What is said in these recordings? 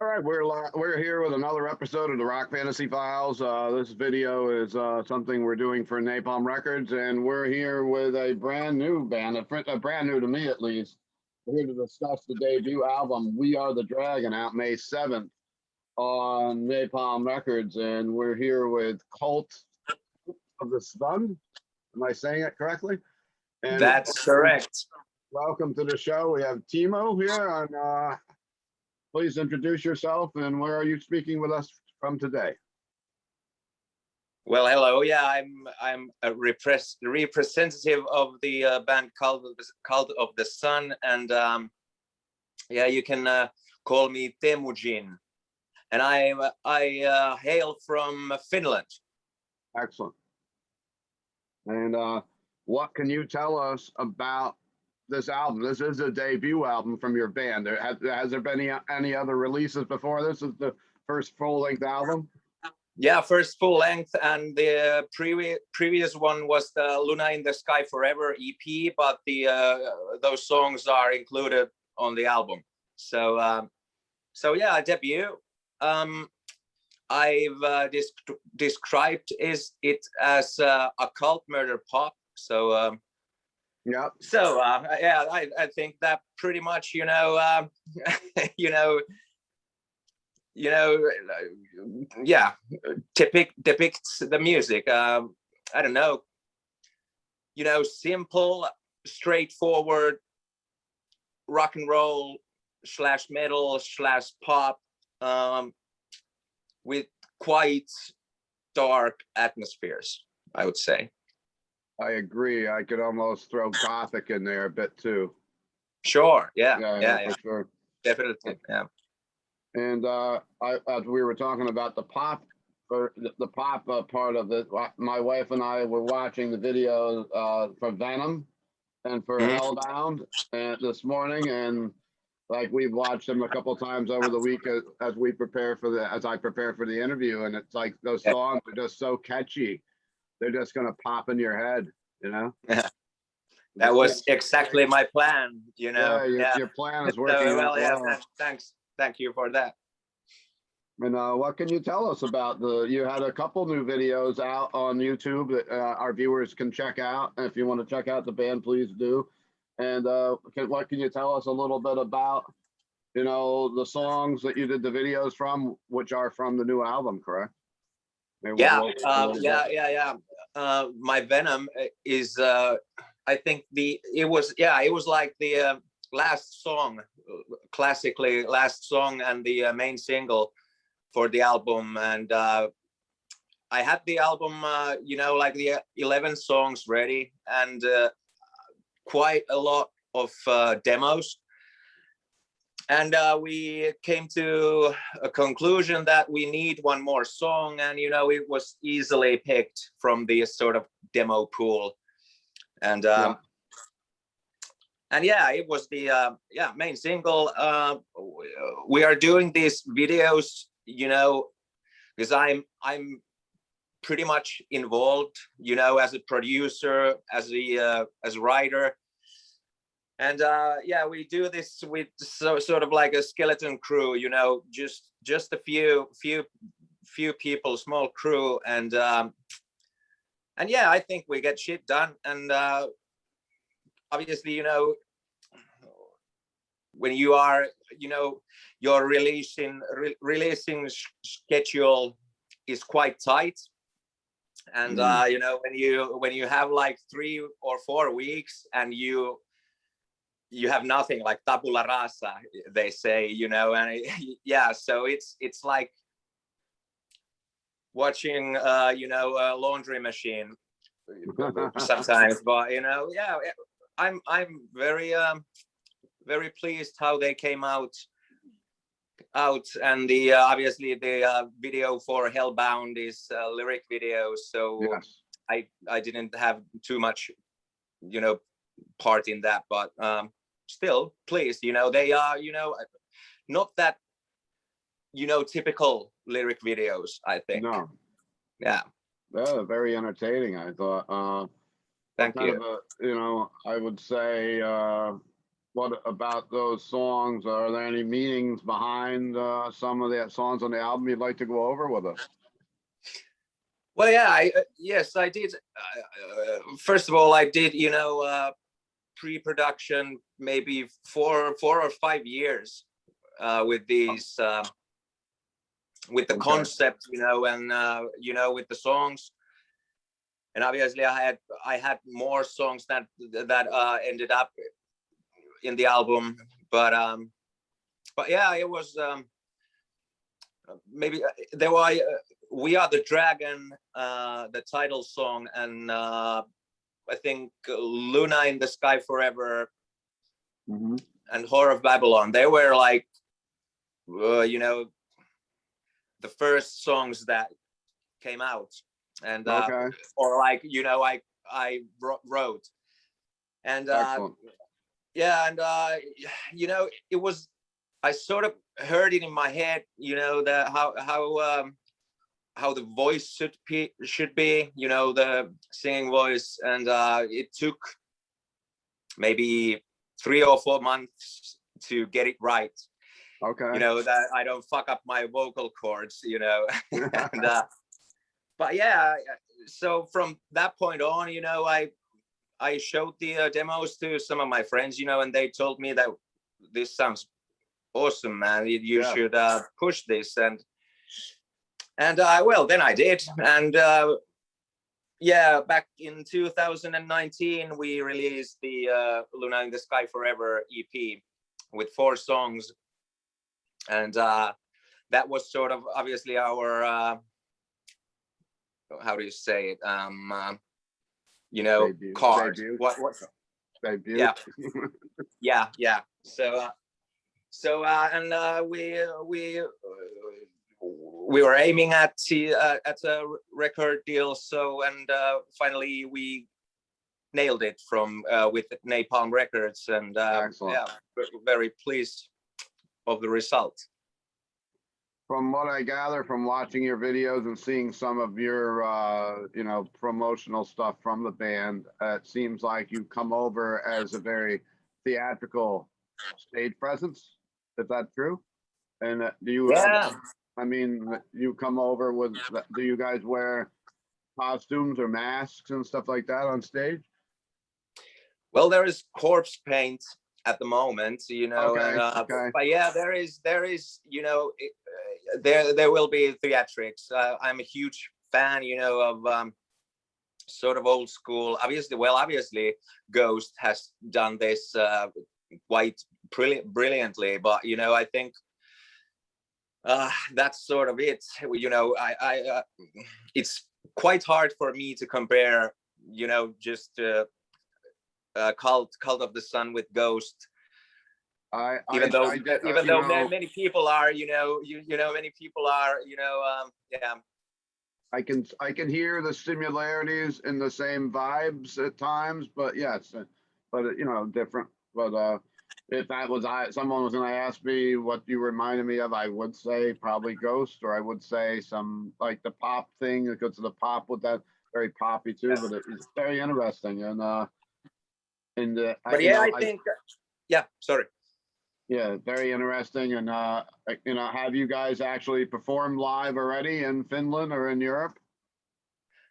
All right, we're here with another episode of the Rock Fantasy Files. This video is something we're doing for Napalm Records, and we're here with a brand new band, brand new to me at least. We're here to discuss the debut album, We Are the Dragon, out May 7th on Napalm Records, and we're here with Cult of the Svn. Am I saying it correctly? And that's correct. Welcome to the show. We have Timo here on. Please introduce yourself and where are you speaking with us from today? Well, hello. Yeah, I'm a representative of the band Cult of the Svn, and yeah, you can call me Temujin, and I hail from Finland. Excellent. And what can you tell us about this album? This is a debut album from your band. Has there been any other releases before this? Is the first full-length album? Yeah, first full-length, and the previous one was the Luna in the Sky Forever EP, but the those songs are included on the album. So so yeah, debut. I've described it as occult murder pop. So yeah. So yeah, I think that pretty much, you know, yeah, depicts the music. I don't know, simple, straightforward rock and roll / metal / pop, with quite dark atmospheres, I would say. I agree. I could almost throw gothic in there a bit too. Sure. Yeah. For sure. Definitely. Yeah. And as we were talking about the pop, or the pop part of it, my wife and I were watching the video for Venom and for Hellbound this morning, and like we've watched them a couple times over the week as we prepare for as I prepare for the interview, and it's like those songs are just so catchy. They're just gonna pop in your head, Yeah. That was exactly my plan, Yeah, your plan is working so, out well. Yeah, thank you for that. And what can you tell us about you had a couple new videos out on YouTube that our viewers can check out. And if you want to check out the band, please do. And what can you tell us a little bit about, the songs that you did the videos from, which are from the new album, correct? Yeah. My Venom is I think it was like the last song, classically last song, and the main single for the album. And I had the album like the 11 songs ready, and quite a lot of demos. And we came to a conclusion that we need one more song, and it was easily picked from the sort of demo pool. And and yeah, it was the main single. We are doing these videos, because I'm pretty much involved, as a producer, as a writer. And yeah, we do this with sort of like a skeleton crew, just a few people, small crew, and yeah, I think we get shit done. And obviously, when you are, your releasing schedule is quite tight, and when you have like 3 or 4 weeks and you have nothing, like tabula rasa, they say, and yeah, so it's like watching a laundry machine sometimes. But yeah, I'm very very pleased how they came out, and the obviously the video for Hellbound is a lyric video, so yes. I didn't have too much part in that, but still pleased. They are not that typical lyric videos, I think. No. Yeah, very entertaining, I thought. Thank you. I would say what about those songs? Are there any meanings behind some of the songs on the album you'd like to go over with us? Well, yeah, yes, I did. First of all, I did, pre-production maybe 4 or 5 years with these, with the concept, and with the songs. And obviously, I had more songs that ended up in the album, but yeah, it was maybe there were We Are the Dragon, the title song, and I think Luna in the Sky Forever, and Whore of Babylon. They were like, the first songs that came out, and or like, I wrote, and yeah, and it was, I sort of heard it in my head, that how the voice should be, the singing voice, and it took maybe 3 or 4 months to get it right. Okay. That I don't fuck up my vocal cords, and, but yeah, so from that point on, I showed the demos to some of my friends, and they told me that this sounds awesome, man. You should push this, and well, then I did, and yeah, back in 2019 we released the Luna in the Sky Forever EP with 4 songs, and that was sort of obviously our how do you say it, debut. card. Debut. What Debut. yeah. So and we were aiming at a record deal. So, and finally we nailed it with Napalm Records, and yeah, very pleased of the result. From what I gather from watching your videos and seeing some of your promotional stuff from the band, it seems like you come over as a very theatrical stage presence. Is that true? And do you you come over with, do you guys wear costumes or masks and stuff like that on stage? Well, there is corpse paint at the moment, but yeah, there is there will be theatrics. I'm a huge fan, of sort of old school. Obviously Ghost has done this quite brilliantly, but I think that's sort of it. It's quite hard for me to compare, just Cult of the Sun with Ghost. Even though many people are, many people are, yeah. I can hear the similarities in the same vibes at times, but yes, but different. But if that was someone was going to ask me what you reminded me of, I would say probably Ghost, or I would say some like the pop thing, because of the pop with that, very poppy too. But it's very interesting, and I think, yeah, sorry. Yeah, very interesting. And have you guys actually performed live already in Finland or in Europe?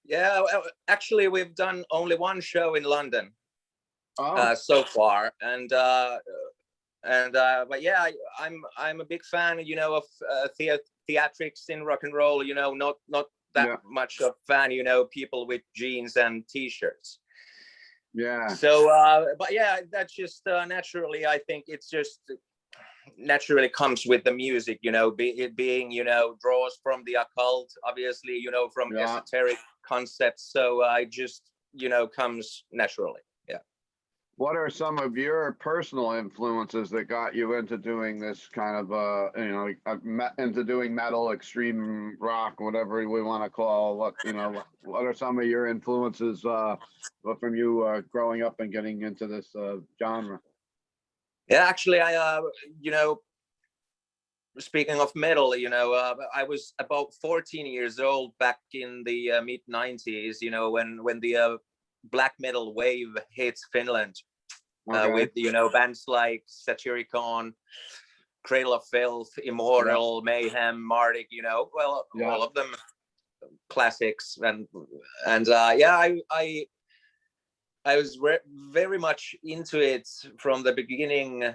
Yeah, actually, we've done only 1 show in London so far, and but yeah, I'm a big fan, of theatrics in rock and roll. Not that much of fan, people with jeans and t-shirts. Yeah. So, but yeah, that's just naturally. I think it's just naturally comes with the music. It being draws from the occult, obviously. From esoteric concepts. So I just comes naturally. Yeah. What are some of your personal influences that got you into doing this kind of into doing metal, extreme rock, whatever we want to call? What are some of your influences from you growing up and getting into this genre? Yeah, actually, I speaking of metal, I was about 14 years old back in the mid 90s. When the black metal wave hits Finland. Okay. with bands like Satyricon, Cradle of Filth, Immortal, Mayhem, Marduk. All of them classics, and I was very much into it from the beginning.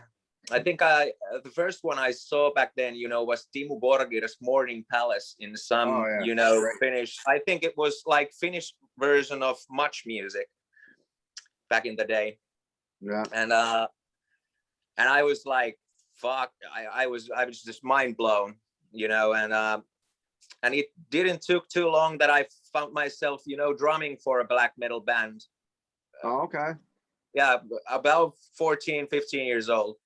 I think the first one I saw back then, was Timo Borgir's Morning Palace in some, Finnish. I think it was like Finnish version of Much Music back in the day. Yeah. And I was like, fuck, I was just mind blown, and it didn't took too long that I found myself, drumming for a black metal band. Oh, okay. Yeah, about 14, 15 years old.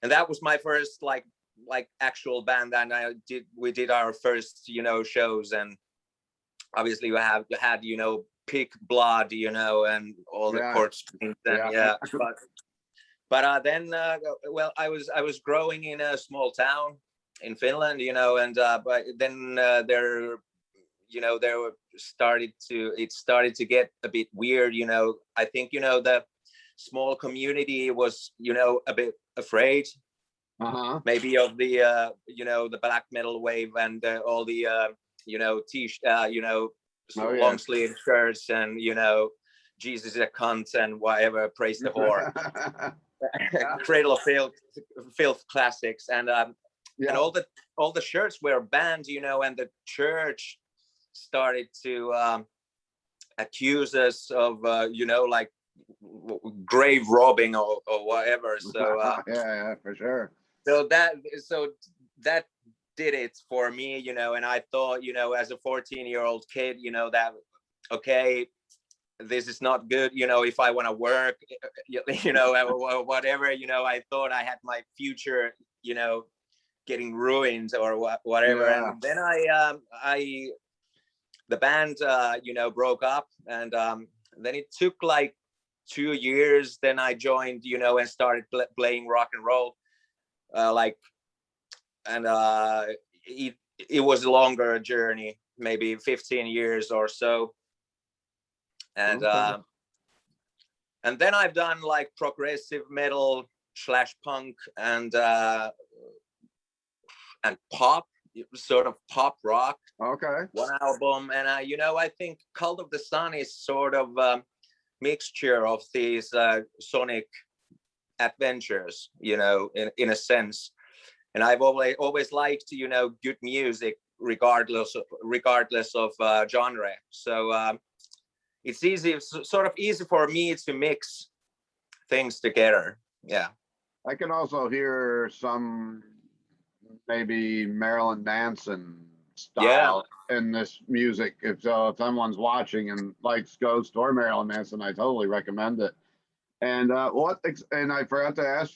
And that was my first like actual band. And we did our first, shows, and obviously we had, Pig Blood, and all the corpse paint. And but then I was growing in a small town in Finland, and but then there started to get a bit weird. I think the small community was a bit afraid maybe of the the black metal wave, and all the long sleeve shirts, and Jesus is a cunt and whatever, praise the whore. Cradle of Filth classics, and all the shirts were banned, and the church started to accuse us of like grave robbing or whatever. So yeah, for sure. So that did it for me, and I thought, as a 14-year-old kid, that okay, this is not good, if I want to work, whatever, I thought I had my future, getting ruined or whatever. And then the band broke up, and then it took like 2 years. Then I joined, and started playing rock and roll, it was a longer journey, maybe 15 years or so. And and then I've done like progressive metal / punk and pop, sort of pop rock. Okay. One album, and I think Cult of the Sun is sort of a mixture of these sonic adventures, in a sense. And I've always liked, good music regardless of genre. So it's sort of easy for me to mix things together. Yeah. I can also hear some maybe Marilyn Manson style in this music. If someone's watching and likes Ghost or Marilyn Manson, I totally recommend it. And and I forgot to ask,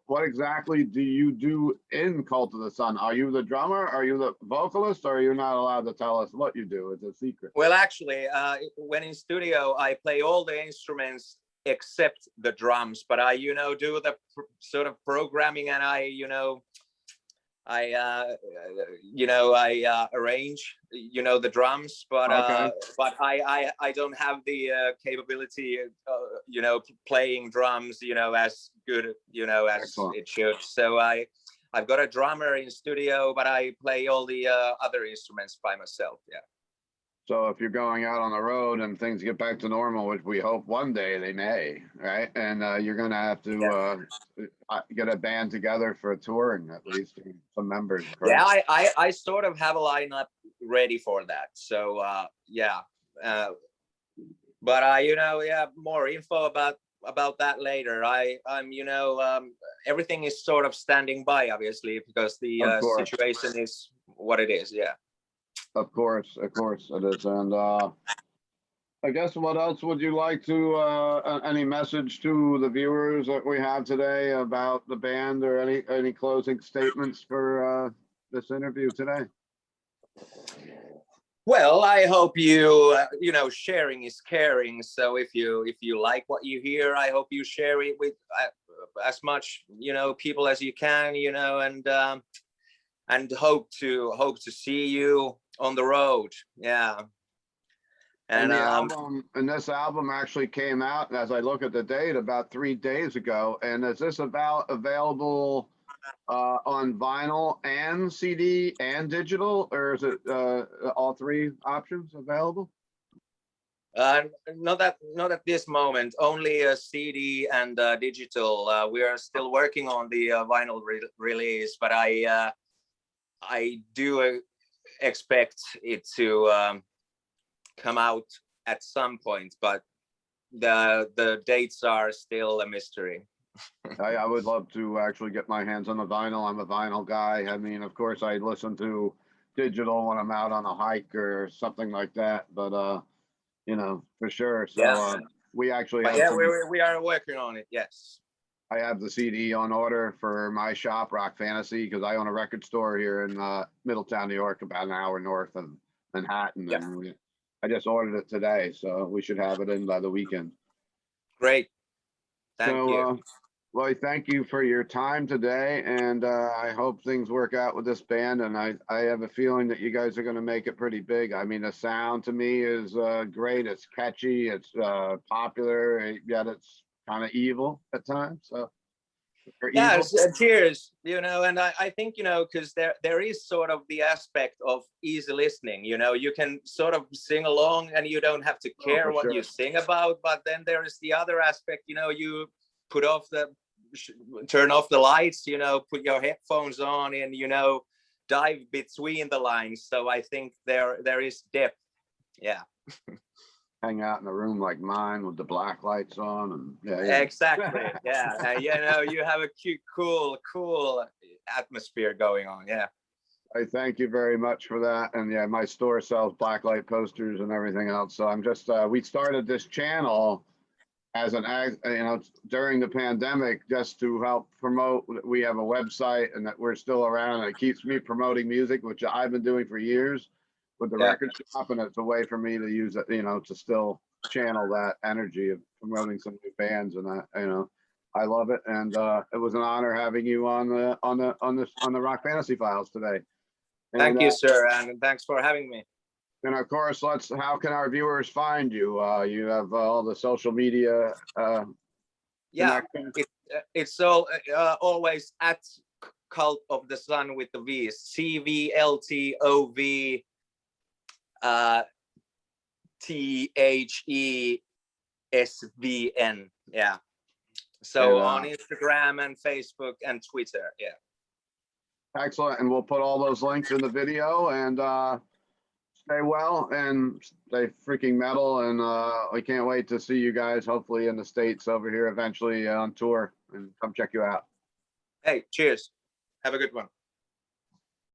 what exactly do you do in Cult of the Sun? Are you the drummer? Are you the vocalist? Or are you not allowed to tell us what you do? It's a secret. Well, actually, when in studio, I play all the instruments except the drums, but I, do the sort of programming, and I arrange, the drums, but I don't have the capability, playing drums, as good, as Excellent. It should. So I've got a drummer in studio, but I play all the other instruments by myself. Yeah. So if you're going out on the road and things get back to normal, which we hope one day they may, right? And you're going to have to get a band together for touring, at least some members. Correct? Yeah, I sort of have a lineup ready for that. So but more info about that later. I'm everything is sort of standing by, obviously, because the situation is what it is. Yeah. Of course it is. And I guess what else would you like to, any message to the viewers that we have today about the band, or any closing statements for this interview today? Well, I hope you, sharing is caring. So if you like what you hear, I hope you share it with as much, people as you can, and hope to see you on the road. Yeah. And the album, and this album actually came out, as I look at the date, about 3 days ago. And is this available on vinyl and CD and digital, or is it all three options available? Not at this moment. Only a CD and digital. We are still working on the vinyl release, but I do expect it to come out at some point, but the dates are still a mystery. I would love to actually get my hands on the vinyl. I'm a vinyl guy. I mean, of course, I listen to digital when I'm out on a hike or something like that, but you know, for sure. So Yeah. we actually But have yeah, we are working on it. Yes. I have the CD on order for my shop, Rock Fantasy, because I own a record store here in Middletown, New York, about an hour north of Manhattan. Yeah. And I just ordered it today, so we should have it in by the weekend. Great. Thank you. Well, thank you for your time today, and I hope things work out with this band. And I have a feeling that you guys are going to make it pretty big. I mean, the sound to me is great. It's catchy. It's popular. Yet it's kind of evil at times. So yeah, cheers. You know, and I think, you know, because there is sort of the aspect of easy listening. You know, you can sort of sing along and you don't have to care what you sing about. But then there is the other aspect. You know, you turn off the lights, you know, put your headphones on and, you know, dive between the lines. So I think there is depth. Yeah. Hang out in a room like mine with the black lights on, and exactly. Yeah. You know, you have a cute, cool atmosphere going on. Yeah. I thank you very much for that. And yeah, my store sells blacklight posters and everything else. So I'm just we started this channel as an during the pandemic, just to help promote. We have a website and that we're still around, and it keeps me promoting music, which I've been doing for years with the record shop, and it's a way for me to use it, you know, to still channel that energy of promoting some new bands. And I love it, and it was an honor having you on the Rock Fantasy Files today. And, thank you, sir, and thanks for having me. And of course, how can our viewers find you? You have all the social media. Yeah, it's all always at Cult of the Sun with the V's. Cvlt Ov Svn. Yeah. So on Instagram and Facebook and Twitter. Yeah. Excellent. And we'll put all those links in the video, and stay well and stay freaking metal. And we can't wait to see you guys, hopefully in the States over here eventually on tour, and come check you out. Hey, cheers. Have a good one.